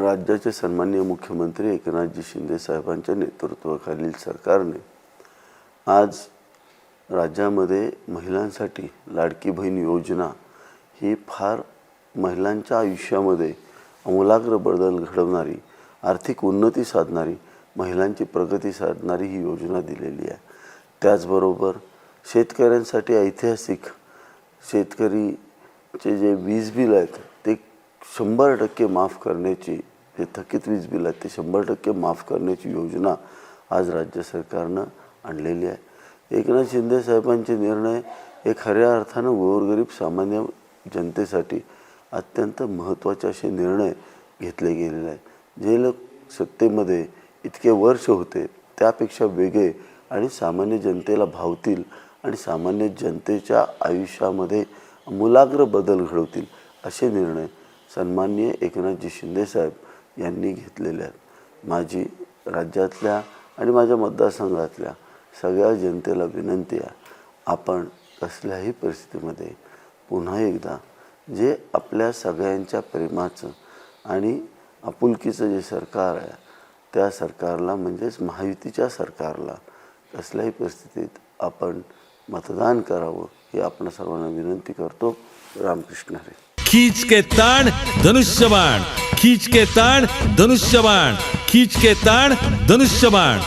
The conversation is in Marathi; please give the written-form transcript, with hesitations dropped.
राज्याचे सन्माननीय मुख्यमंत्री एकनाथजी शिंदे साहेबांच्या नेतृत्वाखालील सरकारने आज राज्यामध्ये महिलांसाठी लाडकी बहीण योजना ही फार महिलांच्या आयुष्यामध्ये आमूलाग्र बदल घडवणारी, आर्थिक उन्नती साधणारी, महिलांची प्रगती साधणारी ही योजना दिलेली आहे। त्याचबरोबर शेतकऱ्यांसाठी ऐतिहासिक शेतकरीचे जे वीज बिल आहेत ते 100% माफ करण्याची, जे थकीत वीज बिल आहेत ते 100% माफ करण्याची योजना आज राज्य सरकारनं आणलेली आहे। एकनाथ शिंदे साहेबांचे निर्णय हे खऱ्या अर्थानं गोरगरीब सामान्य जनतेसाठी अत्यंत महत्त्वाचे असे निर्णय घेतले गेलेले आहेत। जे लोक सत्तेमध्ये इतके वर्ष होते त्यापेक्षा वेगळे आणि सामान्य जनतेला भावतील आणि सामान्य जनतेच्या आयुष्यामध्ये आमूलाग्र बदल घडवतील असे निर्णय सन्माननीय एकनाथजी शिंदे साहेब यांनी घेतलेले आहेत। माझी राज्यातल्या आणि माझ्या मतदारसंघातल्या सगळ्या जनतेला विनंती आहे, आपण कसल्याही परिस्थितीमध्ये पुन्हा एकदा जे आपल्या सगळ्यांच्या प्रेमाचं आणि आपुलकीचं जे सरकार आहे त्या सरकारला, म्हणजेच महायुतीच्या सरकारला कसल्याही परिस्थितीत आपण मतदान करावं ही आपण सर्वांना विनंती करतो। रामकृष्ण हरी। खींच के ताण धनुष्यबाण, खींच के ताण धनुष्यबाण, खींच के ताण धनुष्यबाण।